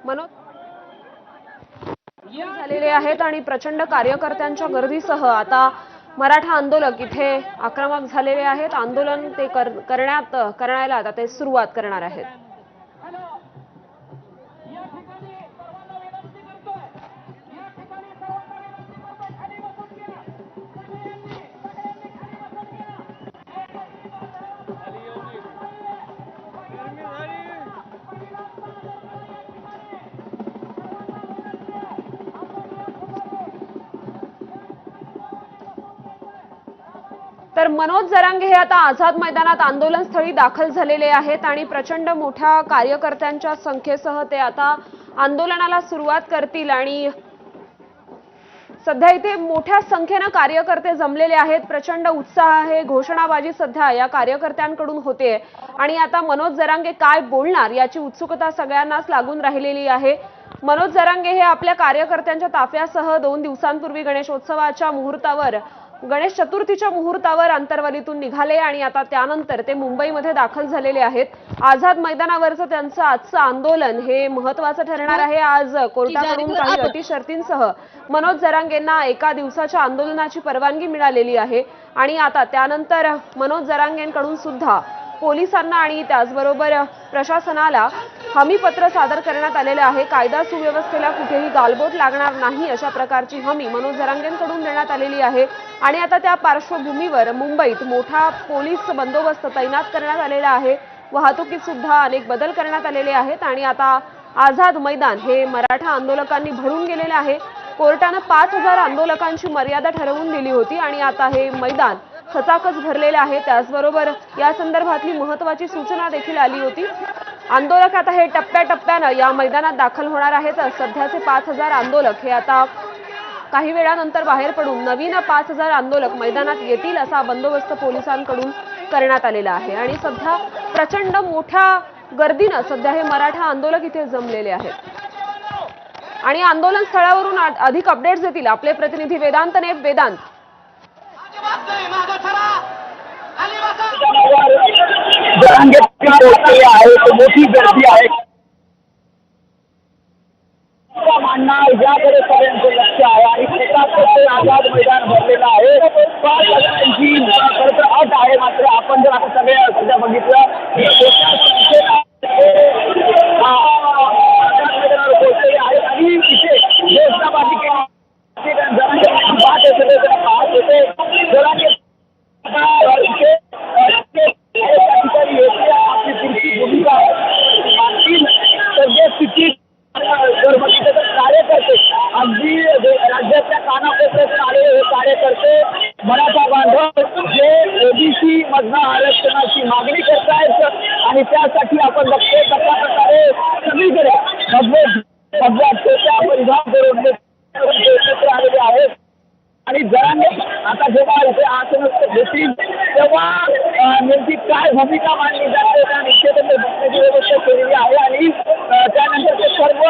मनोज झालेले आहेत आणि प्रचंड कार्यकर्त्यांच्या गर्दीसह आता मराठा आंदोलक इथे आक्रमक झालेले आहेत। आंदोलन ते करण्याला आता ते सुरुवात करणार आहेत। तर मनोज जरांगे हे आता आझाद मैदानात आंदोलन स्थळी दाखल झालेले आहेत आणि प्रचंड मोठ्या कार्यकर्त्यांच्या संख्येसह ते आता आंदोलनाला सुरुवात करतील आणि सध्या इथे मोठ्या संख्येने कार्यकर्ते जमलेले आहेत। प्रचंड उत्साह आहे, घोषणाबाजी सध्या या कार्यकर्त्यांकडून होते आणि आता मनोज जरांगे काय बोलणार याची उत्सुकता सगळ्यांनाच लागून राहिलेली आहे। मनोज जरांगे हे आपल्या कार्यकर्त्यांच्या ताफ्यासह 2 दिवसांपूर्वी गणेशोत्सवाच्या मुहूर्तावर गणेश चतुर्थीच्या मुहूर्तावर अंतरवलीतून निघाले आणि आता त्यानंतर ते मुंबईमध्ये दाखल झालेले आहेत। आझाद मैदानावरचं त्यांचं आजचं आंदोलन हे महत्त्वाचं ठरणार आहे। आज कोर्टाकडून काही अटी शर्तींसह मनोज जरांगेंना एका दिवसाच्या आंदोलनाची परवानगी मिळालेली आहे आणि आता त्यानंतर मनोज जरांगेंकडून सुद्धा पोलिसांना आणि त्याचबरोबर प्रशासनाला हमीपत्र सादर करण्यात आलेले आहे। कायदा सुव्यवस्थेला कुठेही गालबोट लागणार नाही अशा प्रकारची हमी मनोज जरांगेंकडून देण्यात आलेली आहे आणि आता त्या पार्श्वभूमीवर मुंबईत मोठा पोलीस बंदोबस्त तैनात करण्यात आलेला आहे। वाहतुकीत सुद्धा अनेक बदल करण्यात आलेले आहेत आणि आता आझाद मैदान हे मराठा आंदोलकांनी भरून गेलेले आहे। कोर्टाने 5000 आंदोलकांची मर्यादा ठरवून दिली होती आणि आता हे मैदान खचाखच भरलेले आहे। त्याचबरोबर या संदर्भातली महत्त्वाची सूचना देखील आली होती। आंदोलक आता हे टप्प्याटप्प्याने या मैदानात दाखल होणार आहेत। सध्याचे 5000 आंदोलक हे आता काही वेळानंतर बाहेर पडून नवीन 5000 आंदोलक मैदानात येतील असा बंदोबस्त पोलिसांकडून करण्यात आलेला आहे आणि सध्या प्रचंड मोठ्या गर्दीने सध्या हे मराठा आंदोलक इथे जमलेले आहेत आणि आंदोलन स्थळावरून अधिक अपडेट्स देतील आपले प्रतिनिधी वेदांत नेब। वेदांत, मोठी गर्दी आहे मानना याकडे पर्यंत लक्ष आहे आणि ते आझाद मैदान भरलेलं आहे। 5000ची खरं तर अट आहे, मात्र आपण जर आता सगळे सध्या बघितलं मोठ्या संख्येनं आझाद मैदानावर पोहोचलेले आहेत आणि इथे घोषणाबाजी केली पाहत होते जरांगे आपली पुढची भूमिका मागतील सगळे स्थितीत जर बघितलं तर कार्यकर्ते अगदी राज्यातल्या कानाकोपऱ्यातून आलेले हे कार्यकर्ते मराठा बांधव जे ओबीसी मधनं आरक्षणाची मागणी करतायत आणि त्यासाठी आपण बघतोय कशा प्रकारे सगळीकडे सगळ्या छोट्या परिधान करून एकत्र आलेले आहेत आणि जरांगे आता जेव्हा इथे आसनस्थ होतील तेव्हा नेमकी काय भूमिका मांडली जाते त्या निश्चितच बसण्याची व्यवस्था केलेली आहे आणि त्यानंतर ते सर्व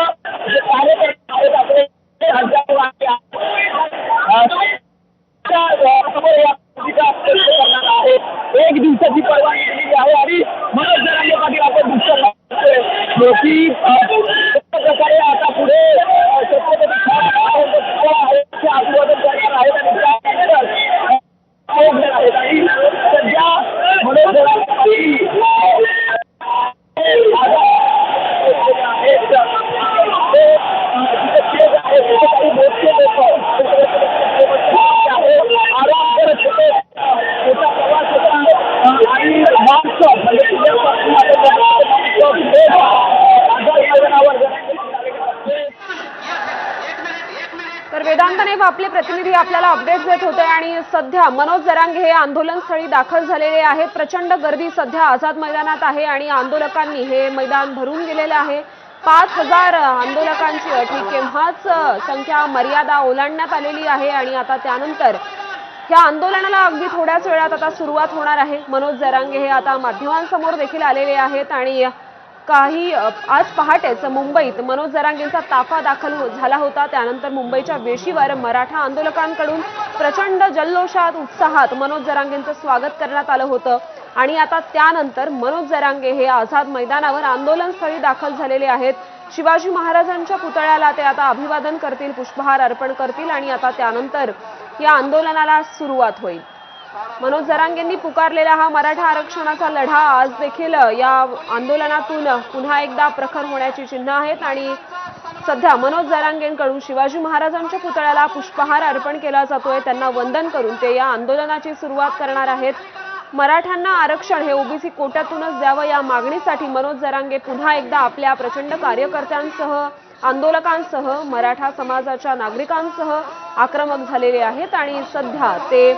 जे कार्यकर्ते आहेत आपले भूमिका करणार आहे। 1 दिवसाची परवानगी दिलेली आहे आणि मनोज जरांगे पाटील आपण दुसरं की प्रकारे आता पुढे छत्रपती अभिवादन करणार आहेत आणि सध्या मनोज जरांगे पाटील आराम करत होते, छोटा प्रवास होता आणि तर वेदांत नेब आपले प्रतिनिधी आपल्याला अपडेट्स देत होते आणि सध्या मनोज जरांगे हे आंदोलन स्थळी दाखल झालेले आहेत। प्रचंड गर्दी सध्या आझाद मैदानात आहे आणि आंदोलकांनी हे मैदान भरून गेलेले आहे। 5000 आंदोलकांची अट ही केव्हाच संख्या मर्यादा ओलांडण्यात आलेली आहे आणि आता त्यानंतर या आंदोलनाला अगदी थोड्याच वेळात आता सुरुवात होणार आहे। मनोज जरांगे हे आता माध्यमांसमोर देखील आलेले आहेत आणि काही आज पहाटेच मुंबईत मनोज जरांगेंचा ताफा दाखल झाला होता। त्यानंतर मुंबईच्या वेशीवर मराठा आंदोलकांकडून प्रचंड जल्लोषात उत्साहात मनोज जरांगेंचं स्वागत करण्यात आलं होतं आणि आता त्यानंतर मनोज जरांगे हे आझाद मैदानावर आंदोलनस्थळी दाखल झालेले आहेत। शिवाजी महाराजांच्या पुतळ्याला ते आता अभिवादन करतील, पुष्पहार अर्पण करतील आणि आता त्यानंतर या आंदोलनाला सुरुवात होईल। मनोज जरांगेंनी पुकारलेला हा मराठा आरक्षणाचा लढा आज देखील या आंदोलनातून पुन्हा एकदा प्रखर होण्याची चिन्ह आहेत आणि सध्या मनोज जरांगेंकडून शिवाजी महाराजांच्या पुतळ्याला पुष्पहार अर्पण केला जातोय। त्यांना वंदन करून ते या आंदोलनाची सुरुवात करणार आहेत। मराठ्यांना आरक्षण हे ओबीसी कोट्यातूनच द्यावं या मागणीसाठी मनोज जरांगे पुन्हा एकदा आपल्या प्रचंड कार्यकर्त्यांसह, आंदोलकांसह, मराठा समाजाच्या नागरिकांसह आक्रमक झालेले आहेत आणि सध्या ते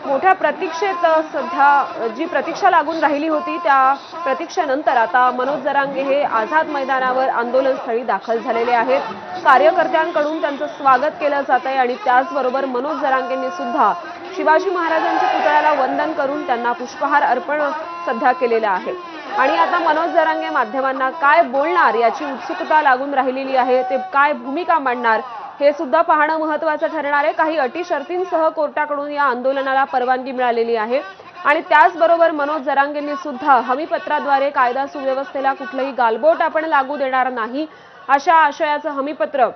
मोठ्या प्रतीक्षेत, सध्या जी प्रतीक्षा लागून राहिली होती त्या प्रतीक्षेनंतर आता मनोज जरांगे हे आझाद मैदानावर आंदोलनस्थळी दाखल झालेले आहेत। कार्यकर्त्यांकडून त्यांचं स्वागत केलं जात आहे आणि त्याचबरोबर मनोज जरांगेंनी सुद्धा शिवाजी महाराजांच्या पुतळ्याला वंदन करून त्यांना पुष्पहार अर्पण सध्या केलेलं आहे। आणि आता मनोज जरांगे माध्यमांना काय बोलणार याची उत्सुकता लागून राहिलेली आहे। ते काय भूमिका मांडणार हे सुद्धा पाहणं महत्त्वाचं ठरणार आहे। काही अटी शर्तींसह कोर्टाकडून या आंदोलनाला परवानगी मिळालेली आहे आणि त्याचबरोबर मनोज जरांगेंनी सुद्धा हमीपत्राद्वारे कायदा सुव्यवस्थेला कुठलंही गालबोट आपण लागू देणार नाही अशा आशयाचं हमीपत्र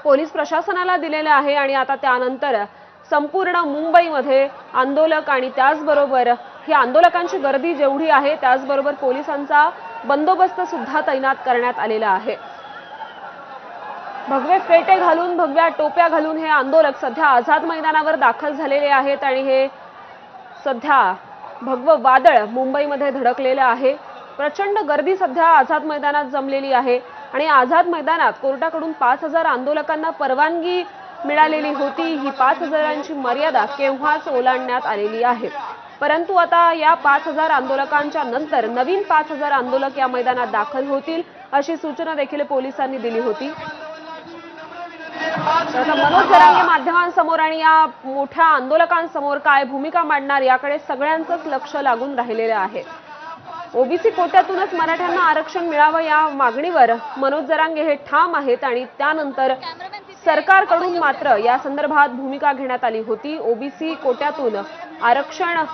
पोलीस प्रशासनाला दिलेलं आहे। आणि आता त्यानंतर संपूर्ण मुंबईमध्ये आंदोलक आणि त्याचबरोबर ही आंदोलकांची गर्दी जेवढी आहे त्याचबरोबर पोलिसांचा बंदोबस्त सुद्धा तैनात करण्यात आलेला आहे। भगवे फेटे घालून, भगव्या टोप्या घालून हे आंदोलक सध्या आझाद मैदानावर दाखल झालेले आहेत आणि हे सध्या भगवं वादळ मुंबईमध्ये धडकलेलं आहे। प्रचंड गर्दी सध्या आझाद मैदानात जमलेली आहे आणि आझाद मैदानात कोर्टाकडून 5000 आंदोलकांना परवानगी मिळालेली होती। ही 5000ची मर्यादा केव्हाच ओलांडण्यात आलेली आहे, परंतु आता या 5000 आंदोलकांच्या नंतर नवीन 5000 आंदोलक या मैदानात दाखल होतील अशी सूचना देखील पोलिसांनी दिली होती। आता मनोज जरांगे माध्यमांसमोर आणि या मोठ्या आंदोलकांसमोर काय भूमिका मांडणार याकडे सगळ्यांचंच लक्ष लागून राहिलेलं आहे। ओबीसी कोट्यातूनच मराठ्यांना आरक्षण मिळावं या मागणीवर मनोज जरांगे हे ठाम आहेत आणि त्यानंतर सरकारकडून मात्र या संदर्भात भूमिका घेण्यात आली होती। ओबीसी कोट्यातून आरक्षण